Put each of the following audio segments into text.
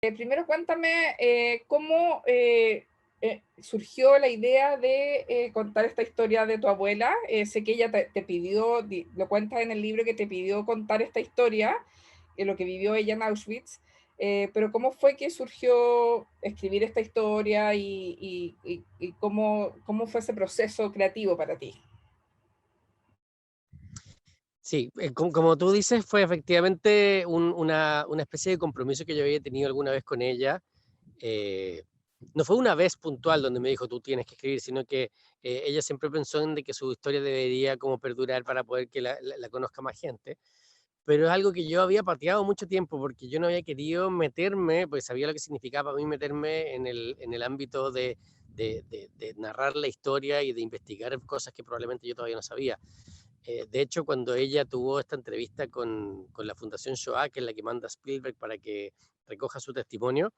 Primero cuéntame cómo surgió la idea de contar esta historia de tu abuela. Sé que ella te pidió, lo cuentas en el libro, que te pidió contar esta historia, lo que vivió ella en Auschwitz, pero ¿cómo fue que surgió escribir esta historia y cómo fue ese proceso creativo para ti? Sí, como tú dices, fue efectivamente una especie de compromiso que yo había tenido alguna vez con ella. eh, no fue una vez puntual donde me dijo tú tienes que escribir, sino que ella siempre pensó en de que su historia debería como perdurar para poder que la conozca más gente. Pero es algo que yo había pateado mucho tiempo porque yo no había querido meterme, pues sabía lo que significaba para mí meterme en el ámbito de narrar la historia y de investigar cosas que probablemente yo todavía no sabía. De hecho, cuando ella tuvo esta entrevista con la Fundación Shoah, que es la que manda Spielberg para que recoja su testimonio,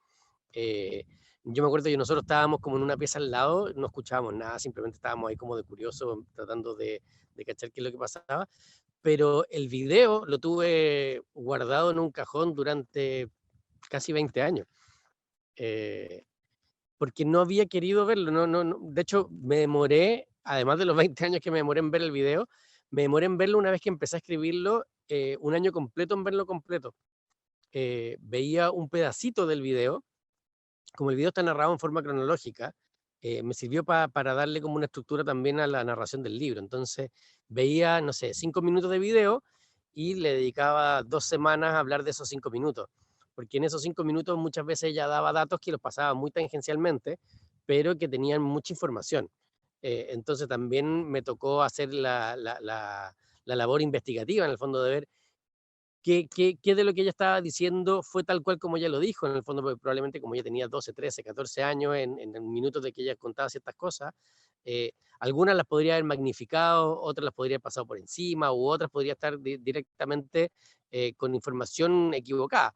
eh, yo me acuerdo que nosotros estábamos como en una pieza al lado, no escuchábamos nada, simplemente estábamos ahí como de curiosos, tratando de cachar qué es lo que pasaba, pero el video lo tuve guardado en un cajón durante casi 20 años, eh, porque no había querido verlo, de hecho me demoré, además de los 20 años que me demoré en ver el video, me demoré en verlo una vez que empecé a escribirlo, un año completo en verlo completo. Veía un pedacito del video, como el video está narrado en forma cronológica, me sirvió para darle como una estructura también a la narración del libro. Entonces veía, no sé, 5 minutos de video y le dedicaba 2 semanas a hablar de esos 5 minutos, porque en esos 5 minutos muchas veces ella daba datos que los pasaba muy tangencialmente, pero que tenían mucha información. Entonces también me tocó hacer la labor investigativa, en el fondo, de ver qué de lo que ella estaba diciendo fue tal cual como ella lo dijo, en el fondo, porque probablemente como ella tenía 12, 13, 14 años, en el minuto de que ella contaba ciertas cosas, algunas las podría haber magnificado, otras las podría haber pasado por encima, u otras podría estar directamente con información equivocada.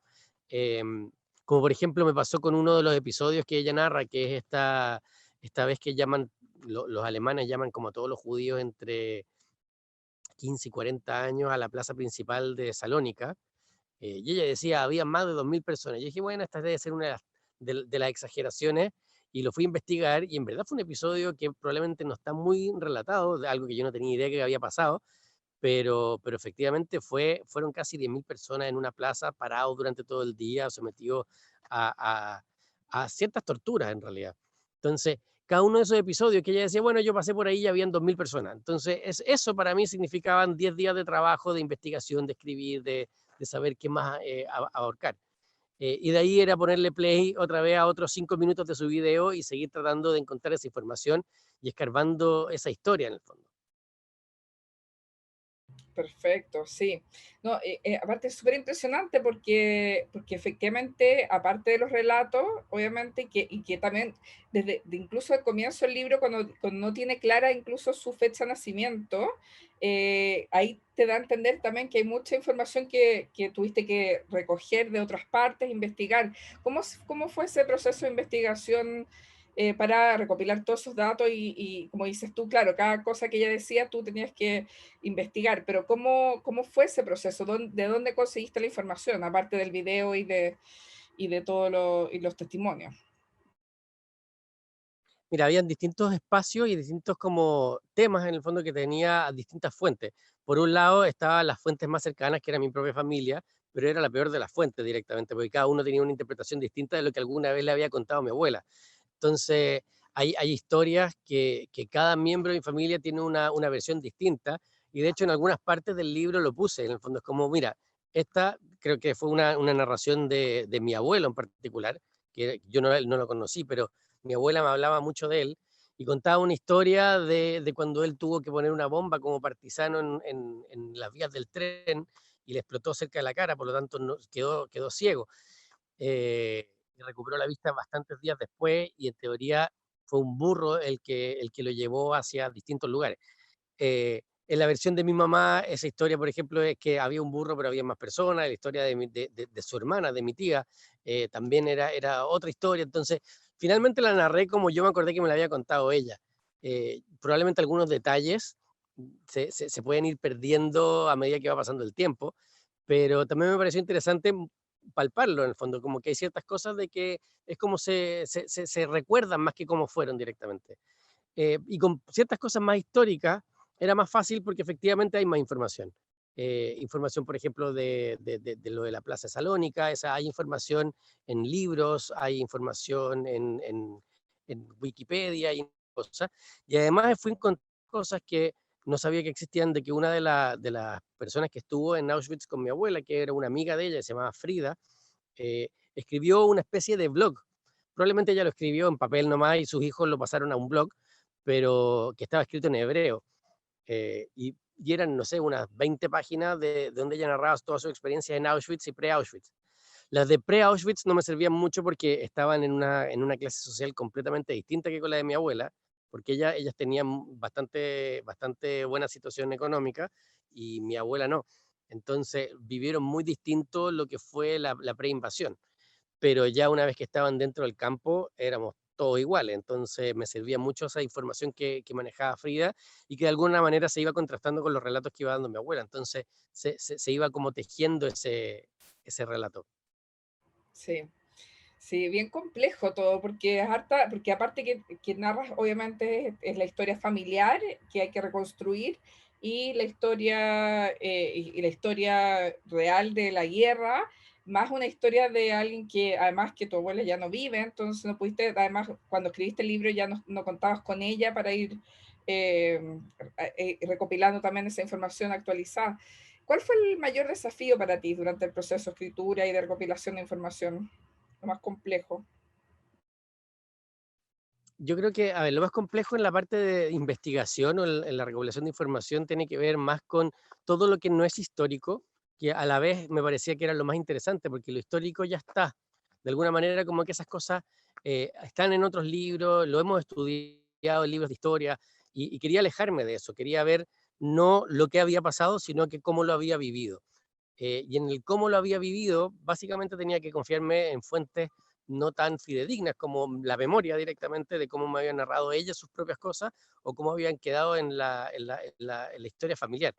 Como por ejemplo me pasó con uno de los episodios que ella narra, que es esta vez que llaman, los alemanes llaman como a todos los judíos entre 15 y 40 años a la plaza principal de Salónica, y ella decía, había más de 2000 personas. Yo dije, bueno, esta debe ser una de las exageraciones, y lo fui a investigar, y en verdad fue un episodio que probablemente no está muy relatado, de algo que yo no tenía idea que había pasado, pero efectivamente fueron casi 10.000 personas en una plaza, parados durante todo el día, sometidos a, a ciertas torturas en realidad. Entonces, cada uno de esos episodios que ella decía, bueno, yo pasé por ahí y habían 2000 personas. Entonces, eso para mí significaban 10 días de trabajo, de investigación, de escribir, de saber qué más ahorcar. Y de ahí era ponerle play otra vez a otros 5 minutos de su video y seguir tratando de encontrar esa información y escarbando esa historia en el fondo. Perfecto, sí. No, aparte es súper impresionante porque efectivamente, aparte de los relatos, obviamente, y que también incluso al comienzo del libro, cuando no tiene clara incluso su fecha de nacimiento, ahí te da a entender también que hay mucha información que tuviste que recoger de otras partes, investigar. ¿Cómo fue ese proceso de investigación para recopilar todos esos datos? Y como dices tú, claro, cada cosa que ella decía, tú tenías que investigar, pero ¿cómo fue ese proceso? ¿De dónde conseguiste la información, aparte del video y de todos los testimonios? Mira, habían distintos espacios y distintos como temas en el fondo que tenía distintas fuentes. Por un lado estaban las fuentes más cercanas, que era mi propia familia, pero era la peor de las fuentes directamente, porque cada uno tenía una interpretación distinta de lo que alguna vez le había contado mi abuela. Entonces, hay historias que cada miembro de mi familia tiene una versión distinta, y de hecho en algunas partes del libro lo puse, en el fondo es como, mira, esta creo que fue una narración de mi abuelo en particular, que yo no lo conocí, pero mi abuela me hablaba mucho de él, y contaba una historia de cuando él tuvo que poner una bomba como partisano en las vías del tren, y le explotó cerca de la cara, por lo tanto quedó ciego. Y recuperó la vista bastantes días después, y en teoría fue un burro el que lo llevó hacia distintos lugares. En la versión de mi mamá, esa historia, por ejemplo, es que había un burro, pero había más personas. La historia de su hermana, de mi tía, también era otra historia. Entonces, finalmente la narré como yo me acordé que me la había contado ella. Probablemente algunos detalles se pueden ir perdiendo a medida que va pasando el tiempo, pero también me pareció interesante palparlo en el fondo, como que hay ciertas cosas de que es como se recuerdan más que cómo fueron directamente. Y con ciertas cosas más históricas era más fácil porque efectivamente hay más información. Información, por ejemplo, de lo de la Plaza Salónica, hay información en libros, hay información en Wikipedia y cosas. Y además fui encontrando cosas que no sabía que existían, de que una de las personas que estuvo en Auschwitz con mi abuela, que era una amiga de ella, se llamaba Frida, escribió una especie de blog. Probablemente ella lo escribió en papel nomás y sus hijos lo pasaron a un blog, pero que estaba escrito en hebreo. Y eran, no sé, unas 20 páginas de donde ella narraba toda su experiencia en Auschwitz y pre-Auschwitz. Las de pre-Auschwitz no me servían mucho porque estaban en una clase social completamente distinta que con la de mi abuela, porque ellas tenían bastante buena situación económica y mi abuela no. Entonces vivieron muy distinto lo que fue la pre-invasión, pero ya una vez que estaban dentro del campo éramos todos iguales, entonces me servía mucho esa información que manejaba Frida y que de alguna manera se iba contrastando con los relatos que iba dando mi abuela, entonces se iba como tejiendo ese relato. Sí. Sí, bien complejo todo, porque es harta, porque aparte que narras, obviamente, es la historia familiar que hay que reconstruir y la historia, y la historia real de la guerra, más una historia de alguien que, además que tu abuela ya no vive, entonces no pudiste, además, cuando escribiste el libro ya no contabas con ella para ir eh, recopilando también esa información actualizada. ¿Cuál fue el mayor desafío para ti durante el proceso de escritura y de recopilación de información? Lo más complejo. Yo creo que, a ver, lo más complejo en la parte de investigación o en la recopilación de información tiene que ver más con todo lo que no es histórico, que a la vez me parecía que era lo más interesante, porque lo histórico ya está. De alguna manera, como que esas cosas están en otros libros, lo hemos estudiado en libros de historia, y quería alejarme de eso, quería ver no lo que había pasado, sino que cómo lo había vivido. Y en el cómo lo había vivido, básicamente tenía que confiarme en fuentes no tan fidedignas como la memoria directamente de cómo me habían narrado ellas sus propias cosas o cómo habían quedado en la historia familiar.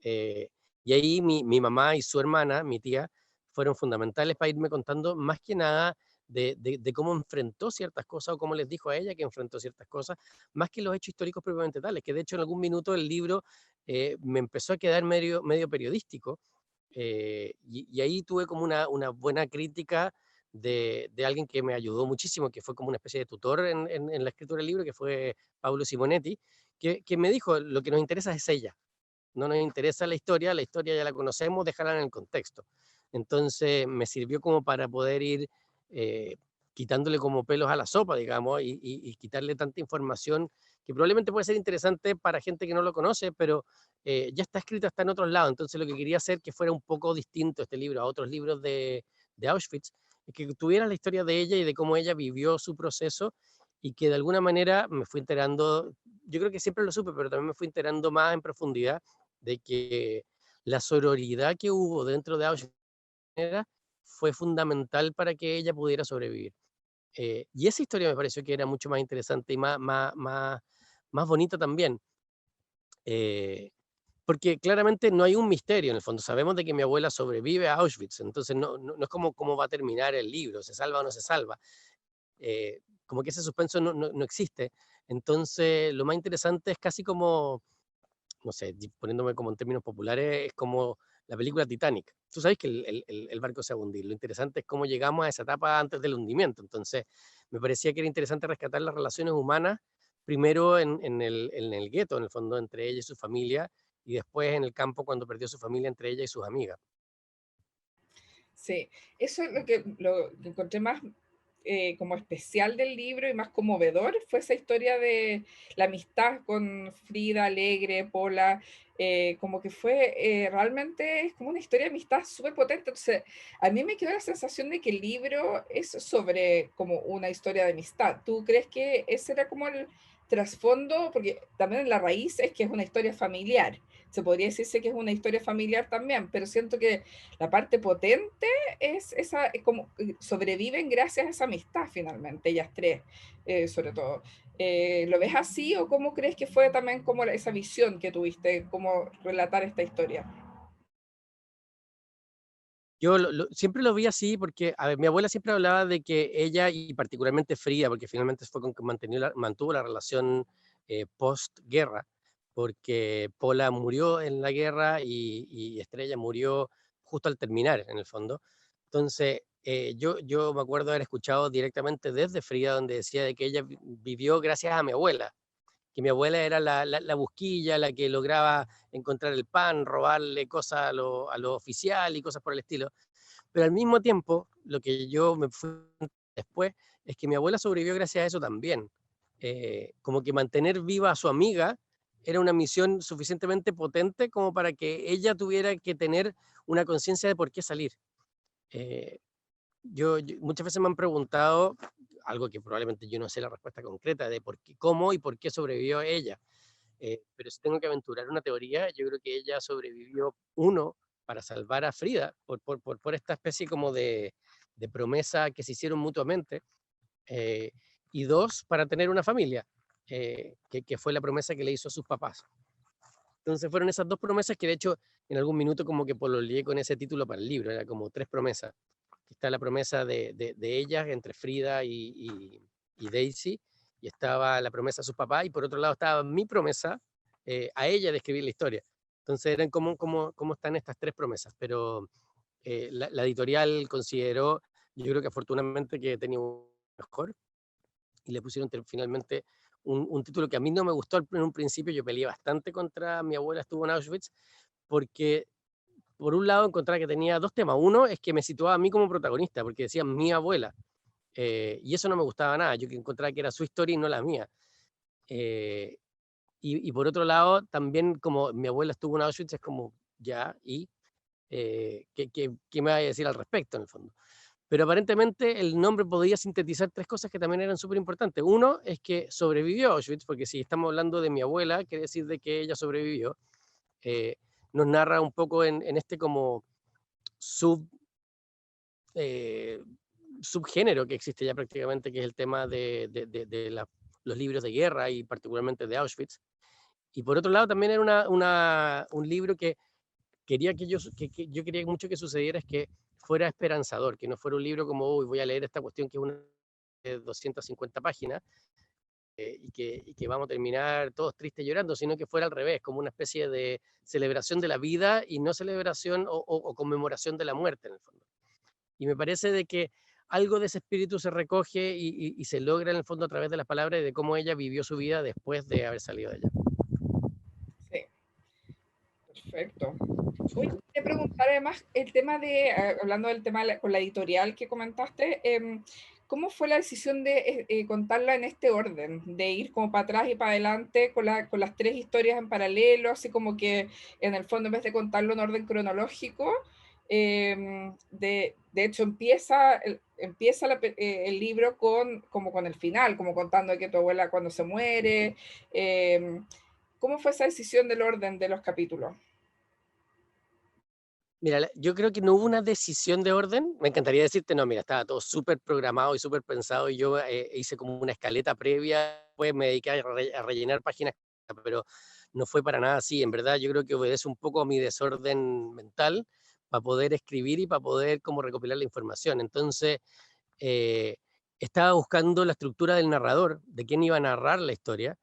Eh, y ahí mi mamá y su hermana, mi tía, fueron fundamentales para irme contando más que nada de cómo enfrentó ciertas cosas o cómo les dijo a ella que enfrentó ciertas cosas, más que los hechos históricos propiamente tales, que de hecho en algún minuto el libro me empezó a quedar medio periodístico, y ahí tuve como una buena crítica de alguien que me ayudó muchísimo, que fue como una especie de tutor en la escritura del libro, que fue Pablo Simonetti, que me dijo, lo que nos interesa es ella, no nos interesa la historia ya la conocemos, déjala en el contexto. Entonces me sirvió como para poder ir eh, quitándole como pelos a la sopa, digamos, y quitarle tanta información que probablemente puede ser interesante para gente que no lo conoce, pero ya está escrito, está en otros lados. Entonces lo que quería hacer que fuera un poco distinto este libro a otros libros de Auschwitz, es que tuviera la historia de ella y de cómo ella vivió su proceso y que de alguna manera me fui enterando, yo creo que siempre lo supe, pero también me fui enterando más en profundidad de que la sororidad que hubo dentro de Auschwitz fue fundamental para que ella pudiera sobrevivir. Y esa historia me pareció que era mucho más interesante y más bonita también. eh, Porque claramente no hay un misterio en el fondo. Sabemos de que mi abuela sobrevive a Auschwitz, entonces no es como cómo va a terminar el libro, se salva o no se salva. Como que ese suspenso no existe. Entonces, lo más interesante es casi como, no sé, poniéndome como en términos populares, es como la película Titanic. Tú sabes que el barco se va a hundir. Lo interesante es cómo llegamos a esa etapa antes del hundimiento. Entonces, me parecía que era interesante rescatar las relaciones humanas, primero en el gueto, en el fondo, entre ella y su familia, y después en el campo cuando perdió su familia entre ella y sus amigas. Sí, eso es lo que encontré más como especial del libro y más conmovedor, fue esa historia de la amistad con Frida, Alegre, Pola, como que fue realmente es como una historia de amistad súper potente. Entonces, a mí me quedó la sensación de que el libro es sobre como una historia de amistad. ¿Tú crees que ese era como el trasfondo? Porque también en la raíz es que es una historia familiar. Se podría decirse que es una historia familiar también, pero siento que la parte potente es esa, es como sobreviven gracias a esa amistad finalmente, ellas tres, sobre todo. ¿Lo ves así o cómo crees que fue también como esa visión que tuviste, cómo relatar esta historia? Yo siempre lo vi así porque, a ver, mi abuela siempre hablaba de que ella, y particularmente Frida, porque finalmente fue con que mantuvo la relación postguerra, porque Pola murió en la guerra y Estrella murió justo al terminar, en el fondo. Entonces, yo me acuerdo haber escuchado directamente desde Frida, donde decía de que ella vivió gracias a mi abuela, que mi abuela era la busquilla, la que lograba encontrar el pan, robarle cosas a lo oficial y cosas por el estilo. Pero al mismo tiempo, lo que yo me fui después es que mi abuela sobrevivió gracias a eso también. Como que mantener viva a su amiga era una misión suficientemente potente como para que ella tuviera que tener una conciencia de por qué salir. Eh, muchas veces me han preguntado algo que probablemente yo no sé la respuesta concreta de por qué, cómo y por qué sobrevivió ella. Pero si tengo que aventurar una teoría, yo creo que ella sobrevivió, uno, para salvar a Frida, por esta especie como de promesa que se hicieron mutuamente, eh, y dos, para tener una familia, que fue la promesa que le hizo a sus papás. Entonces fueron esas dos promesas que de hecho en algún minuto como que pololeé con ese título para el libro, era como tres promesas. Está la promesa de ellas entre Frida y Daisy, y estaba la promesa a sus papás, y por otro lado estaba mi promesa a ella de escribir la historia. Entonces eran como están estas tres promesas, pero la editorial consideró, yo creo que afortunadamente que tenía un mejor, y le pusieron finalmente un título que a mí no me gustó en un principio. Yo peleé bastante contra Mi abuela estuvo en Auschwitz, porque por un lado encontraba que tenía dos temas. Uno es que me situaba a mí como protagonista, porque decía mi abuela, y eso no me gustaba nada. Yo que encontraba que era su historia y no la mía. Eh, y por otro lado, también como mi abuela estuvo en Auschwitz, es como ya, y ¿qué me va a decir al respecto en el fondo? Pero aparentemente el nombre podía sintetizar tres cosas que también eran súper importantes. Uno es que sobrevivió a Auschwitz, porque si estamos hablando de mi abuela, quiere decir de que ella sobrevivió. Eh, nos narra un poco en este como sub, eh, subgénero que existe ya prácticamente, que es el tema de los libros de guerra y particularmente de Auschwitz. Y por otro lado también era un libro que que yo quería mucho que sucediera, es que fuera esperanzador, que no fuera un libro como, uy, voy a leer esta cuestión que es una de 250 páginas y que vamos a terminar todos tristes llorando, sino que fuera al revés, como una especie de celebración de la vida y no celebración o conmemoración de la muerte en el fondo. Y me parece de que algo de ese espíritu se recoge y se logra en el fondo a través de las palabras y de cómo ella vivió su vida después de haber salido de ella. Sí, perfecto. Oye, quería preguntar además el tema de, hablando del tema con la editorial que comentaste, ¿cómo fue la decisión de contarla en este orden? De ir como para atrás y para adelante con las tres historias en paralelo, así como que en el fondo en vez de contarlo en orden cronológico, de hecho empieza el libro como con el final, como contando que tu abuela cuando se muere. ¿Cómo fue esa decisión del orden de los capítulos? Mira, yo creo que no hubo una decisión de orden. Me encantaría decirte, no, mira, estaba todo súper programado y súper pensado y yo hice como una escaleta previa, pues me dediqué a rellenar páginas, pero no fue para nada así. En verdad, yo creo que obedece un poco a mi desorden mental para poder escribir y para poder como recopilar la información. Entonces, eh, estaba buscando la estructura del narrador, de quién iba a narrar la historia.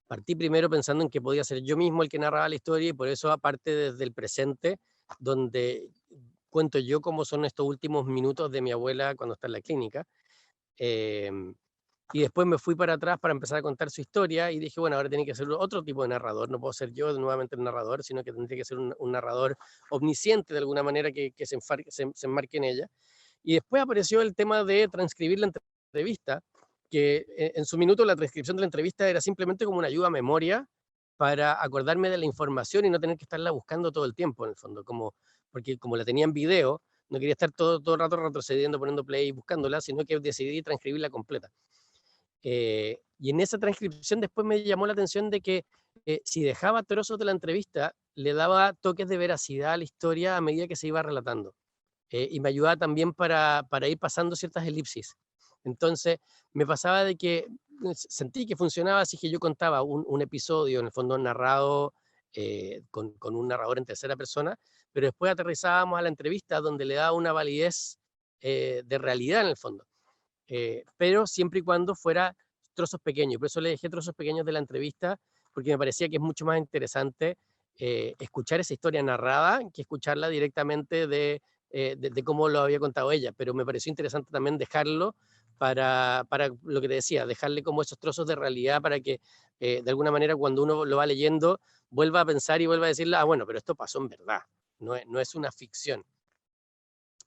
Partí primero pensando en que podía ser yo mismo el que narraba la historia y por eso, aparte desde el presente, donde cuento yo cómo son estos últimos minutos de mi abuela cuando está en la clínica. Eh, y después me fui para atrás para empezar a contar su historia y dije, bueno, ahora tiene que ser otro tipo de narrador, no puedo ser yo nuevamente el narrador, sino que tendría que ser un narrador omnisciente de alguna manera que se enmarque en ella. Y después apareció el tema de transcribir la entrevista, que en su minuto la transcripción de la entrevista era simplemente como una ayuda a memoria para acordarme de la información y no tener que estarla buscando todo el tiempo, en el fondo, porque como la tenía en video, no quería estar todo el rato retrocediendo, poniendo play y buscándola, sino que decidí transcribirla completa. Y en esa transcripción después me llamó la atención de que si dejaba trozos de la entrevista, le daba toques de veracidad a la historia a medida que se iba relatando. Y me ayudaba también para ir pasando ciertas elipsis. Entonces, me pasaba de que sentí que funcionaba así, que yo contaba un episodio, en el fondo narrado con un narrador en tercera persona, pero después aterrizábamos a la entrevista donde le daba una validez de realidad en el fondo. Pero siempre y cuando fuera trozos pequeños. Por eso le dejé trozos pequeños de la entrevista, porque me parecía que es mucho más interesante escuchar esa historia narrada que escucharla directamente de cómo lo había contado ella. Pero me pareció interesante también dejarlo para lo que te decía, dejarle como esos trozos de realidad para que de alguna manera cuando uno lo va leyendo vuelva a pensar y vuelva a decirle, ah, bueno, pero esto pasó en verdad, no es una ficción.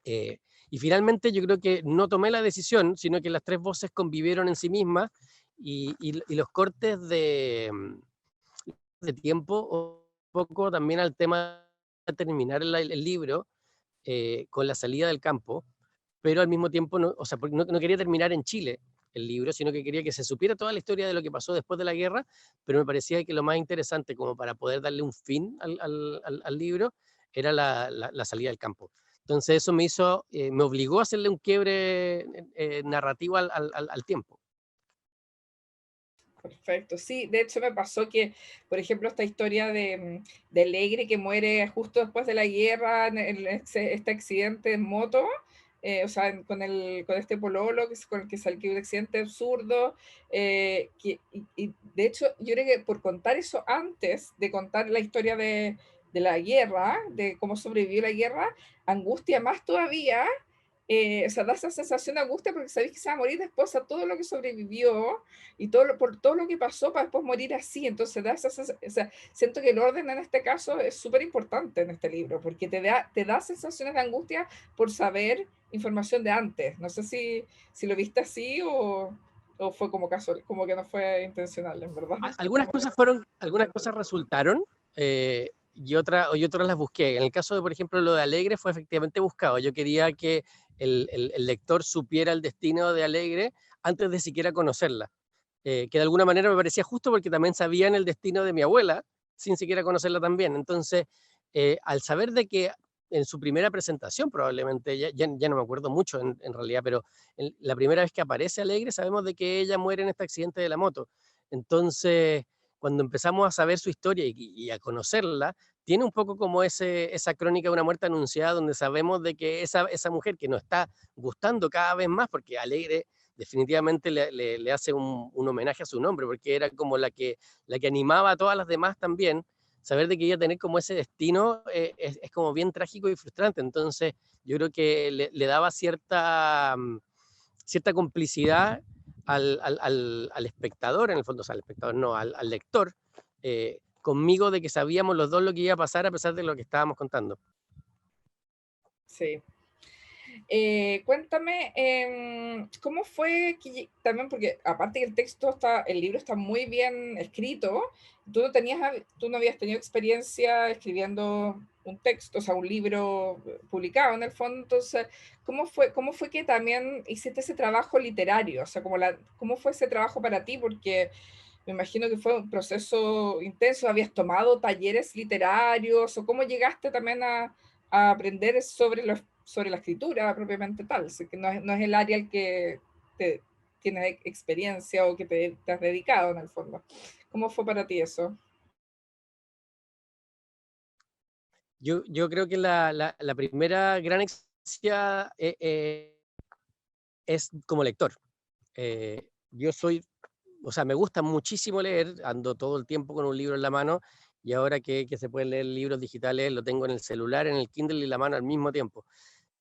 Y finalmente yo creo que no tomé la decisión, sino que las tres voces convivieron en sí mismas y los cortes de tiempo, un poco también al tema de terminar el libro con la salida del campo, pero al mismo tiempo, no, o sea, no quería terminar en Chile el libro, sino que quería que se supiera toda la historia de lo que pasó después de la guerra, pero me parecía que lo más interesante como para poder darle un fin al libro era la salida del campo. Entonces eso me hizo, me obligó a hacerle un quiebre narrativo al tiempo. Perfecto, sí, de hecho me pasó que, por ejemplo, esta historia de Alegre que muere justo después de la guerra en este accidente en moto, o sea, con este pololo con el que salió un accidente absurdo, y de hecho yo creo que por contar eso antes de contar la historia de la guerra, de cómo sobrevivió la guerra, angustia más todavía. O sea, da esa sensación de angustia porque sabéis que se va a morir después a todo lo que sobrevivió y por todo lo que pasó para después morir así. Entonces, o sea, siento que el orden en este caso es súper importante en este libro porque te da sensaciones de angustia por saber información de antes. No sé si lo viste así o fue como casual, como que no fue intencional, en verdad. Algunas cosas resultaron y otras las busqué. En el caso de, por ejemplo, lo de Alegre fue efectivamente buscado. Yo quería que el lector supiera el destino de Alegre antes de siquiera conocerla. Que de alguna manera me parecía justo porque también sabían el destino de mi abuela sin siquiera conocerla también. Entonces, al saber de que en su primera presentación probablemente, ya no me acuerdo mucho en realidad, pero la primera vez que aparece Alegre sabemos de que ella muere en este accidente de la moto. Entonces, cuando empezamos a saber su historia y a conocerla, tiene un poco como esa crónica de una muerte anunciada donde sabemos de que esa mujer que nos está gustando cada vez más, porque Alegre definitivamente le hace un homenaje a su nombre, porque era como la que animaba a todas las demás también. Saber de que iba a tener como ese destino es como bien trágico y frustrante. Entonces, yo creo que le daba cierta complicidad al espectador, en el fondo, o sea, al espectador no, al lector, conmigo de que sabíamos los dos lo que iba a pasar a pesar de lo que estábamos contando. Sí. Cuéntame, ¿cómo fue que también, porque aparte que el libro está muy bien escrito, tú no habías tenido experiencia escribiendo un texto, o sea, un libro publicado en el fondo, entonces, cómo fue que también hiciste ese trabajo literario? O sea, ¿cómo fue ese trabajo para ti? Porque me imagino que fue un proceso intenso, ¿habías tomado talleres literarios o cómo llegaste también a aprender sobre la escritura propiamente tal? Así que no es el área al que tienes experiencia o que te has dedicado en el fondo. ¿Cómo fue para ti eso? Yo creo que la primera gran experiencia es como lector. Yo soy, o sea, me gusta muchísimo leer, ando todo el tiempo con un libro en la mano y ahora que se pueden leer libros digitales, lo tengo en el celular, en el Kindle y en la mano al mismo tiempo.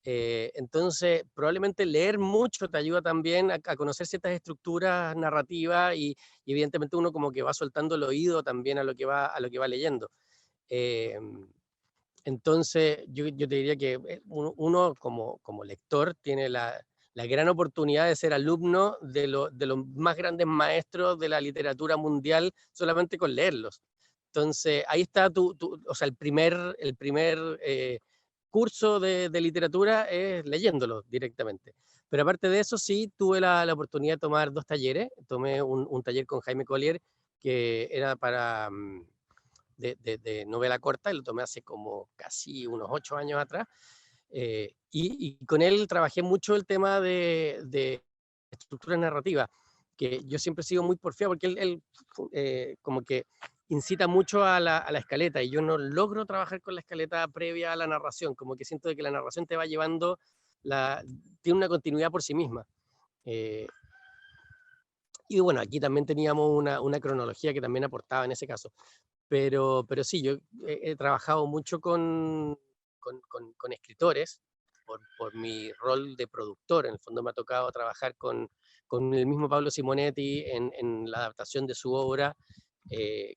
Entonces, probablemente leer mucho te ayuda también a conocer ciertas estructuras narrativas y evidentemente uno como que va soltando el oído también a lo que va leyendo. Eh, entonces, yo te diría que uno como lector tiene la gran oportunidad de ser alumno de los más grandes maestros de la literatura mundial solamente con leerlos. Entonces, ahí está o sea, el primer curso de literatura es leyéndolo directamente. Pero aparte de eso, sí, tuve la oportunidad de tomar 2 talleres. Tomé un taller con Jaime Collier, que era para de novela corta, y lo tomé hace como casi unos 8 años atrás. Y con él trabajé mucho el tema de estructura narrativa, que yo siempre he sido muy porfiado, porque él como que incita mucho a la escaleta, y yo no logro trabajar con la escaleta previa a la narración, como que siento de que la narración te va llevando, tiene una continuidad por sí misma. Eh, y bueno, aquí también teníamos una cronología que también aportaba en ese caso. Pero sí, yo he trabajado mucho con escritores por mi rol de productor. En el fondo me ha tocado trabajar con el mismo Pablo Simonetti en la adaptación de su obra,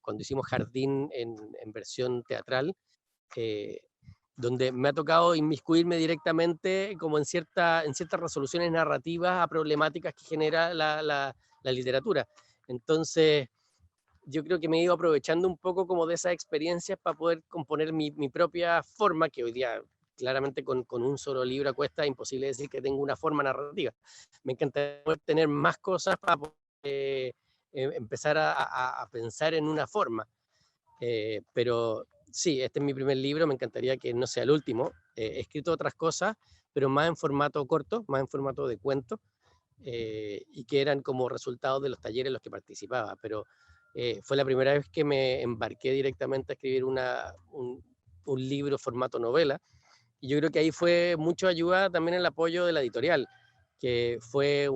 cuando hicimos Jardín en versión teatral, eh, donde me ha tocado inmiscuirme directamente como en ciertas resoluciones narrativas a problemáticas que genera la literatura. Entonces, yo creo que me he ido aprovechando un poco como de esas experiencias para poder componer mi propia forma, que hoy día claramente con un solo libro a cuesta es imposible decir que tengo una forma narrativa. Me encantaría poder tener más cosas para poder, empezar a pensar en una forma. Pero sí, este es mi primer libro, me encantaría que no sea el último. He escrito otras cosas, pero más en formato corto, más en formato de cuento, y que eran como resultados de los talleres en los que participaba. Pero fue la primera vez que me embarqué directamente a escribir un libro formato novela. Y yo creo que ahí fue mucho ayuda también el apoyo de la editorial, que fue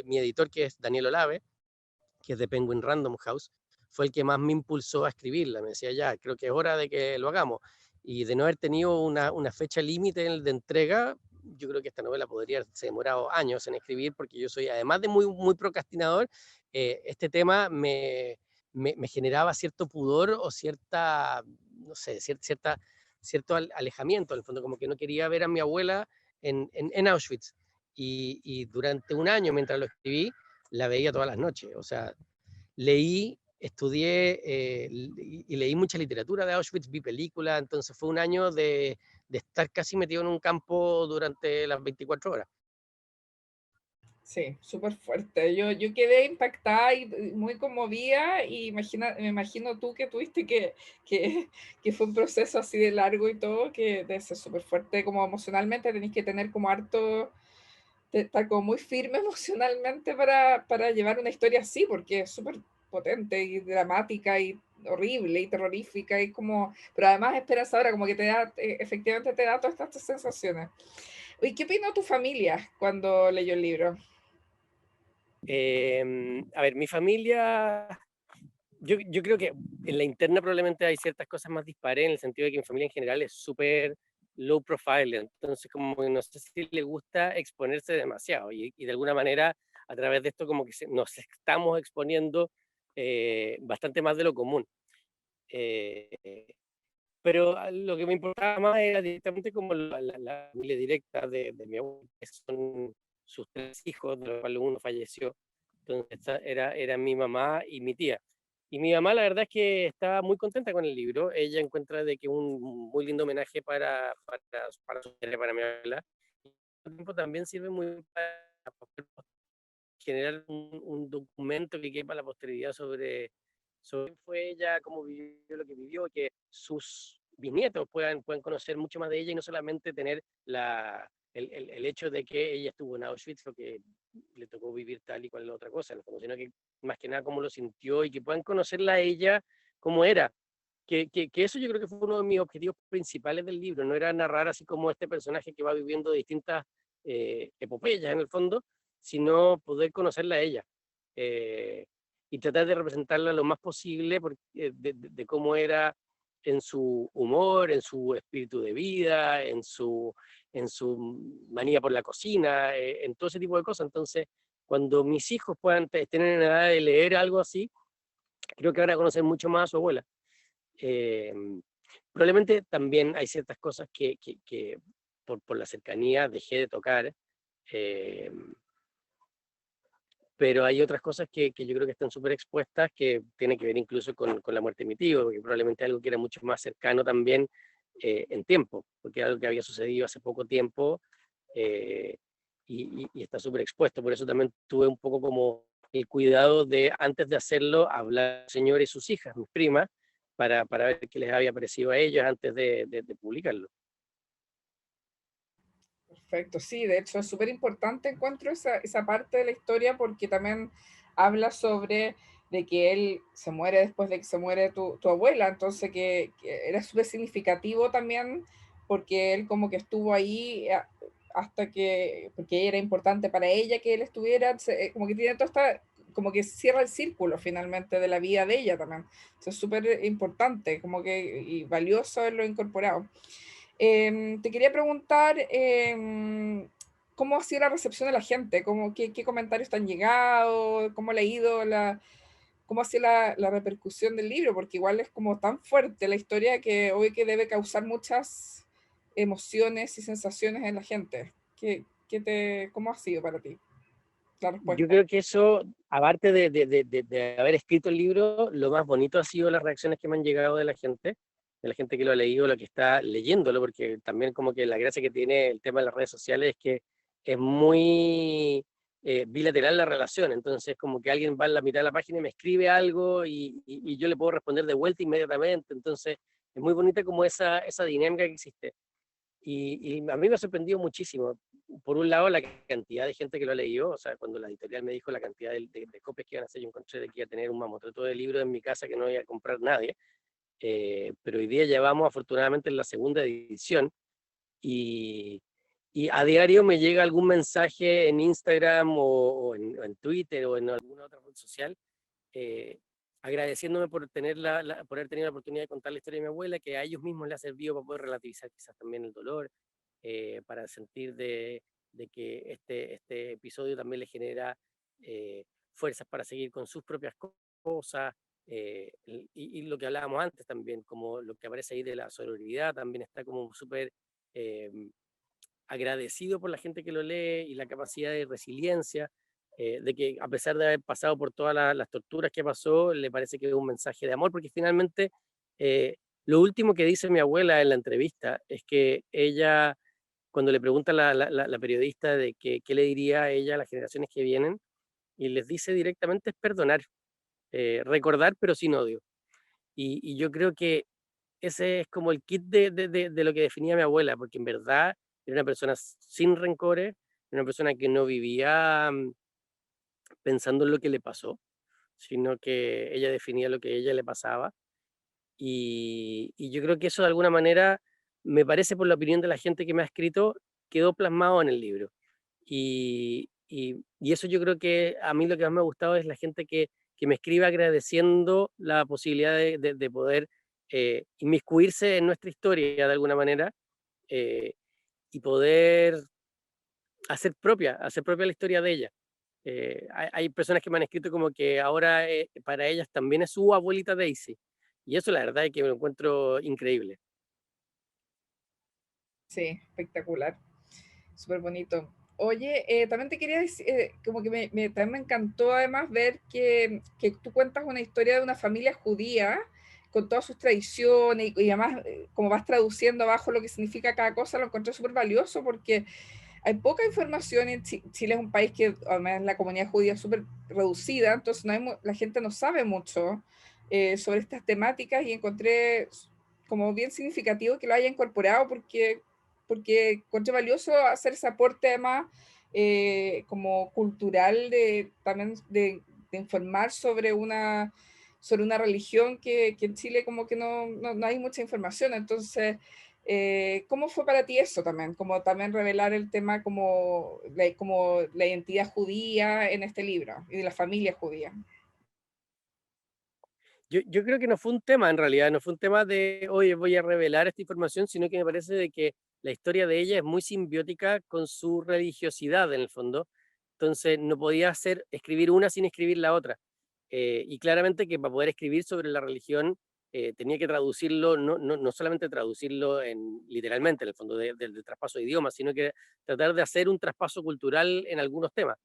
mi editor, que es Daniel Olave, que es de Penguin Random House, fue el que más me impulsó a escribirla. Me decía, ya, creo que es hora de que lo hagamos. Y de no haber tenido una fecha límite de entrega, yo creo que esta novela podría haberse demorado años en escribir, porque yo soy, además de muy, muy procrastinador, este tema me generaba cierto pudor o cierta, no sé, cierto alejamiento, en el fondo, como que no quería ver a mi abuela en Auschwitz. Y durante un año, mientras lo escribí, la veía todas las noches. O sea, leí, estudié y leí mucha literatura de Auschwitz, vi películas, entonces fue un año de estar casi metido en un campo durante las 24 horas. Sí, súper fuerte. Yo quedé impactada y muy conmovida y me imagino tú que tuviste que, que fue un proceso así de largo y todo, que debe ser súper fuerte como emocionalmente, tenéis que tener como harto, estar como muy firme emocionalmente para llevar una historia así, porque es súper potente y dramática y horrible y terrorífica y como, pero además esperanzadora, como que te da, efectivamente te da todas estas sensaciones. ¿Y qué opinó tu familia cuando leyó el libro? A ver, mi familia, yo creo que en la interna probablemente hay ciertas cosas más dispares, en el sentido de que mi familia en general es súper low profile, entonces como que no sé si le gusta exponerse demasiado, y de alguna manera a través de esto como que nos estamos exponiendo bastante más de lo común. Eh, pero lo que me importaba más era directamente como la familia directa de mi abuelo, que son sus tres hijos, de los cuales uno falleció. Entonces era mi mamá y mi tía. Y mi mamá la verdad es que estaba muy contenta con el libro. Ella encuentra de que un muy lindo homenaje para su madre, para mi abuela. Y al mismo tiempo también sirve muy para generar un documento que quede para la posteridad sobre quién fue ella, cómo vivió lo que vivió, que sus bisnietos puedan conocer mucho más de ella, y no solamente tener el hecho de que ella estuvo en Auschwitz, o que le tocó vivir tal y cual otra cosa, sino que más que nada cómo lo sintió, y que puedan conocerla a ella cómo era. Que eso yo creo que fue uno de mis objetivos principales del libro. No era narrar así como este personaje que va viviendo distintas epopeyas en el fondo, sino poder conocerla a ella, y tratar de representarla lo más posible de cómo era en su humor, en su espíritu de vida, en su manía por la cocina, en todo ese tipo de cosas. Entonces, cuando mis hijos puedan tener en edad de leer algo así, creo que van a conocer mucho más a su abuela. Eh, Probablemente también hay ciertas cosas que por la cercanía dejé de tocar, eh, pero hay otras cosas que yo creo que están súper expuestas, que tienen que ver incluso con la muerte de mi tío, que probablemente algo que era mucho más cercano también en tiempo, porque era algo que había sucedido hace poco tiempo, eh, y está súper expuesto. Por eso también tuve un poco como el cuidado de, antes de hacerlo, hablar con el señor y sus hijas, mis primas, para ver qué les había parecido a ellos antes de publicarlo. Perfecto, sí, de hecho es súper importante encuentro esa parte de la historia porque también habla sobre de que él se muere después de que se muere tu abuela, entonces que era súper significativo también, porque él como que estuvo ahí hasta que, porque era importante para ella que él estuviera, como que tiene toda esta, como que cierra el círculo finalmente de la vida de ella también. Eso es súper importante, como que, y valioso haberlo incorporado. Te quería preguntar, ¿cómo ha sido la recepción de la gente? ¿Qué comentarios te han llegado? ¿Cómo le ha ido cómo ha sido la repercusión del libro? Porque igual es como tan fuerte la historia que hoy que debe causar muchas emociones y sensaciones en la gente. ¿Cómo ha sido para ti la Yo respuesta? creo que eso, aparte de haber escrito el libro, lo más bonito ha sido las reacciones que me han llegado de la gente que lo ha leído, lo que está leyéndolo, porque también como que la gracia que tiene el tema de las redes sociales es que es muy bilateral la relación, entonces como que alguien va en la mitad de la página y me escribe algo y yo le puedo responder de vuelta inmediatamente, entonces es muy bonita como esa dinámica que existe. Y a mí me ha sorprendido muchísimo. Por un lado, la cantidad de gente que lo ha leído, o sea, cuando la editorial me dijo la cantidad de copias que iban a hacer, yo encontré de que iba a tener un mamotreto de libros en mi casa que no iba a comprar nadie. Pero hoy día llevamos afortunadamente en la segunda edición y, y a diario me llega algún mensaje en Instagram o en Twitter o en alguna otra red social eh, agradeciéndome por, por haber tenido la oportunidad de contar la historia de mi abuela, que a ellos mismos les ha servido para poder relativizar quizás también el dolor, para sentir de que este episodio también les genera fuerzas para seguir con sus propias cosas. Y lo que hablábamos antes también, como lo que aparece ahí de la sororidad, también está como súper eh, agradecido por la gente que lo lee y la capacidad de resiliencia, de que a pesar de haber pasado por todas las torturas que pasó, le parece que es un mensaje de amor, porque finalmente eh, lo último que dice mi abuela en la entrevista es que ella, cuando le pregunta la periodista de qué le diría a ella a las generaciones que vienen, y les dice directamente es perdonar, recordar pero sin odio. Y yo creo que ese es como el kit de lo que definía mi abuela, porque en verdad era una persona sin rencores, era una persona que no vivía pensando en lo que le pasó, sino que ella definía lo que a ella le pasaba. Y yo creo que eso de alguna manera, me parece por la opinión de la gente que me ha escrito, quedó plasmado en el libro. Y eso yo creo que a mí lo que más me ha gustado es la gente que me escribe agradeciendo la posibilidad de poder inmiscuirse en nuestra historia de alguna manera eh, y poder hacer propia la historia de ella. Hay personas que me han escrito como que ahora para ellas también es su abuelita Daisy. Y eso la verdad es que me lo encuentro increíble. Sí, espectacular. Súper bonito. Oye, también te quería decir, como que también me encantó además ver que tú cuentas una historia de una familia judía con todas sus tradiciones y además como vas traduciendo abajo lo que significa cada cosa, lo encontré súper valioso porque hay poca información en Chile es un país que además la comunidad judía es súper reducida, entonces no hay, la gente no sabe mucho sobre estas temáticas y encontré como bien significativo que lo haya incorporado porque encontré valioso hacer ese aporte además como cultural también de informar sobre una religión que en Chile como que no hay mucha información, entonces ¿cómo fue para ti eso también? Como también revelar el tema como la identidad judía en este libro y de la familia judía. Yo creo que no fue un tema en realidad, no fue un tema de, oye, voy a revelar esta información, sino que me parece de que la historia de ella es muy simbiótica con su religiosidad en el fondo. Entonces no podía hacer, escribir una sin escribir la otra. Y claramente que para poder escribir sobre la religión tenía que traducirlo, no solamente traducirlo literalmente, en el fondo del traspaso de idiomas, sino que tratar de hacer un traspaso cultural en algunos temas,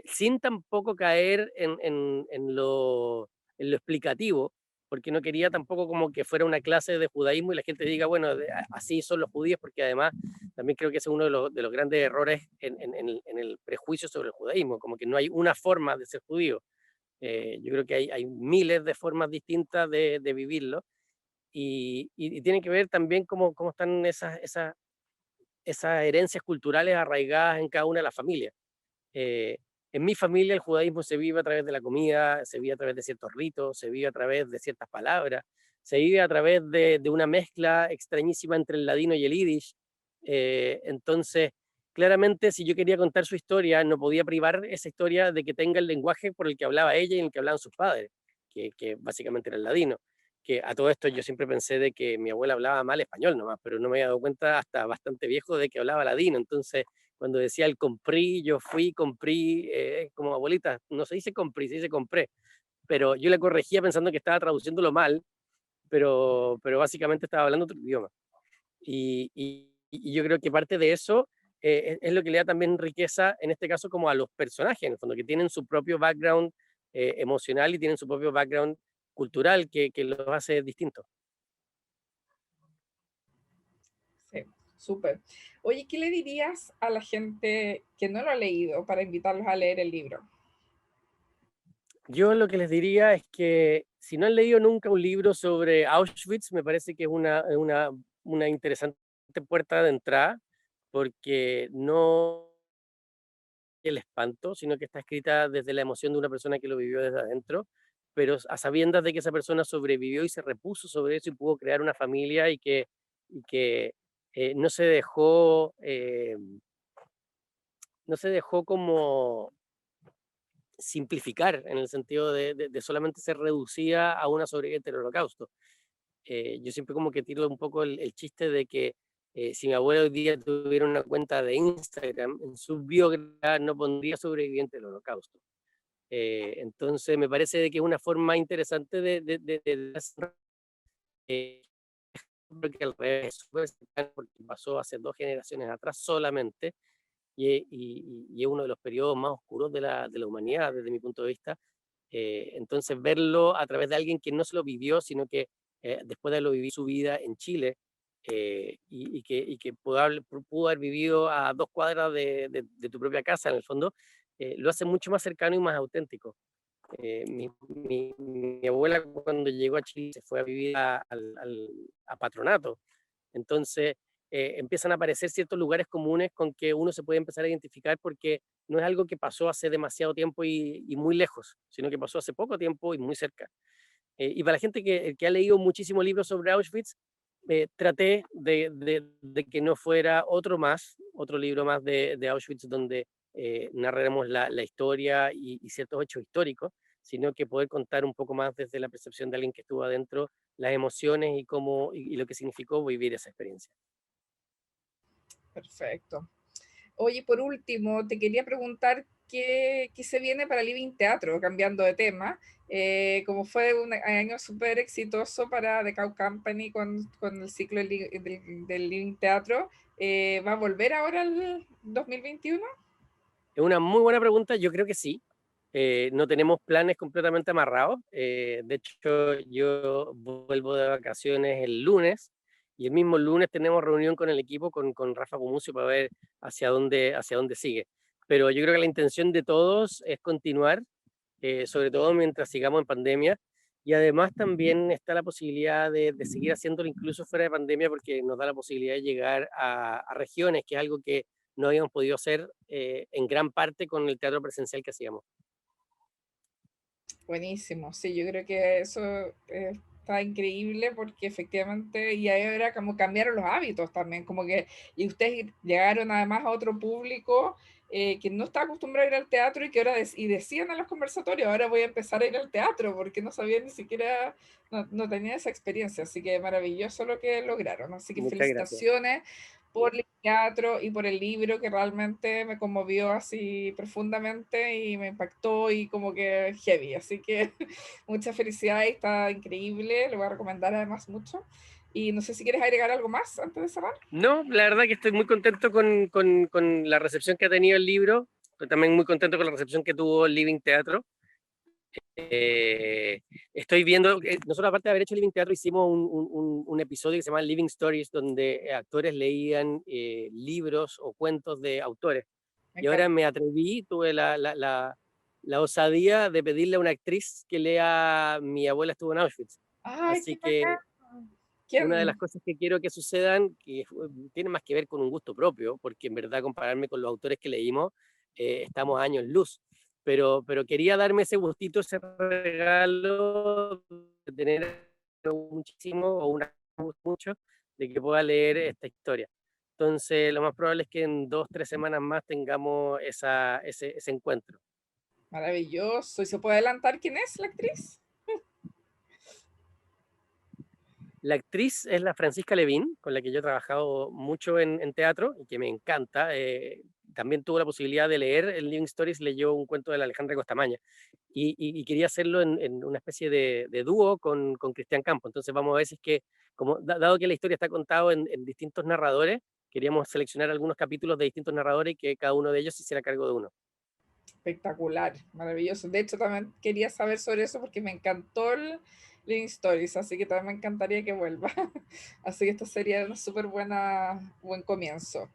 sin tampoco caer en lo explicativo, porque no quería tampoco como que fuera una clase de judaísmo y la gente diga, bueno, así son los judíos, porque además también creo que ese es uno de los grandes errores en el prejuicio sobre el judaísmo, como que no hay una forma de ser judío. Yo creo que hay miles de formas distintas de vivirlo y tiene que ver también cómo están esas herencias culturales arraigadas en cada una de las familias. en mi familia el judaísmo se vive a través de la comida, se vive a través de ciertos ritos, se vive a través de ciertas palabras, se vive a través de una mezcla extrañísima entre el ladino y el yiddish. Entonces, claramente, si yo quería contar su historia, no podía privar esa historia de que tenga el lenguaje por el que hablaba ella y en el que hablaban sus padres, que básicamente era el ladino. Que a todo esto yo siempre pensé de que mi abuela hablaba mal español nomás, pero no me había dado cuenta hasta bastante viejo de que hablaba ladino. Entonces, cuando decía el compré, yo fui, compré, como abuelita, no se dice compré, se dice compré, pero yo le corregía pensando que estaba traduciéndolo mal, pero básicamente estaba hablando otro idioma. Y yo creo que parte de eso es lo que le da también riqueza, en este caso, como a los personajes, en el fondo, que tienen su propio background emocional y tienen su propio background cultural que los hace distintos. Sí, súper. Oye, ¿qué le dirías a la gente que no lo ha leído para invitarlos a leer el libro? Yo lo que les diría es que si no han leído nunca un libro sobre Auschwitz, me parece que es una interesante puerta de entrada, porque no el espanto, sino que está escrita desde la emoción de una persona que lo vivió desde adentro, pero a sabiendas de que esa persona sobrevivió y se repuso sobre eso y pudo crear una familia y que no se dejó, no se dejó como simplificar en el sentido de solamente ser reducida a una sobreviviente del holocausto. Yo siempre como que tiro un poco el chiste de que si mi abuela hoy día tuviera una cuenta de Instagram, en su biografía no pondría sobreviviente del holocausto. Entonces me parece de que es una forma interesante de hacer, porque al revés, súper cercano, porque pasó hace 2 generaciones atrás solamente, y es uno de los periodos más oscuros de la humanidad desde mi punto de vista. Entonces verlo a través de alguien que no se lo vivió, sino que después de haberlo vivido su vida en Chile, y que pudo haber vivido a 2 cuadras de tu propia casa, en el fondo, lo hace mucho más cercano y más auténtico. Mi abuela cuando llegó a Chile se fue a vivir a Patronato, entonces empiezan a aparecer ciertos lugares comunes con que uno se puede empezar a identificar porque no es algo que pasó hace demasiado tiempo y muy lejos, sino que pasó hace poco tiempo y muy cerca. Y para la gente que ha leído muchísimos libros sobre Auschwitz, traté de que no fuera otro libro más de Auschwitz donde narraremos la historia y ciertos hechos históricos, sino que poder contar un poco más desde la percepción de alguien que estuvo adentro, las emociones y, cómo, y lo que significó vivir esa experiencia. Perfecto. Oye, por último, te quería preguntar qué se viene para Living Teatro, cambiando de tema. Como fue un año súper exitoso para The Cow Company con el ciclo del Living Teatro, ¿va a volver ahora el 2021? Es una muy buena pregunta, yo creo que sí. No tenemos planes completamente amarrados. De hecho, yo vuelvo de vacaciones el lunes y el mismo lunes tenemos reunión con el equipo, con Rafa Gumucio, para ver hacia dónde sigue. Pero yo creo que la intención de todos es continuar, sobre todo mientras sigamos en pandemia. Y además también está la posibilidad de seguir haciéndolo incluso fuera de pandemia porque nos da la posibilidad de llegar a regiones, que es algo que no habíamos podido hacer en gran parte con el teatro presencial que hacíamos. Buenísimo, sí, yo creo que eso está increíble porque efectivamente, y ahora como cambiaron los hábitos también, como que, y ustedes llegaron además a otro público que no está acostumbrado a ir al teatro y que ahora y decían en los conversatorios, ahora voy a empezar a ir al teatro porque no sabía ni siquiera, no tenía esa experiencia, así que maravilloso lo que lograron, así que Muchas gracias. felicitaciones por el teatro y por el libro que realmente me conmovió así profundamente y me impactó y como que heavy. Así que mucha felicidad, está increíble, lo voy a recomendar además mucho. Y no sé si quieres agregar algo más antes de cerrar. No, la verdad que estoy muy contento con la recepción que ha tenido el libro, pero también muy contento con la recepción que tuvo el Living Teatro. Estoy viendo, nosotros aparte de haber hecho Living Teatro, hicimos un episodio que se llama Living Stories, donde actores leían libros o cuentos de autores. Me Y ahora encanta. me atreví, tuve la osadía de pedirle a una actriz que lea Mi abuela estuvo en Auschwitz. Ay, qué Así que bacán. una de las ¿Quién? cosas que quiero que sucedan, que tiene más que ver con un gusto propio, porque en verdad compararme con los autores que leímos, estamos a años luz. pero quería darme ese gustito, ese regalo de tener muchísimo o una mucho de que pueda leer esta historia. Entonces, lo más probable es que en 2, 3 semanas más tengamos ese encuentro. Maravilloso. ¿Y se puede adelantar quién es la actriz? La actriz es la Francisca Levin, con la que yo he trabajado mucho en teatro y que me encanta. También tuvo la posibilidad de leer en Living Stories, leyó un cuento de la Alejandra Costamaña y quería hacerlo en una especie de dúo con Cristian Campo. Entonces vamos a ver si es que, como, dado que la historia está contada en distintos narradores, queríamos seleccionar algunos capítulos de distintos narradores y que cada uno de ellos se hiciera cargo de uno. Espectacular, maravilloso. De hecho, también quería saber sobre eso porque me encantó el Living Stories, así que también me encantaría que vuelva. Así que esto sería una súper buen comienzo.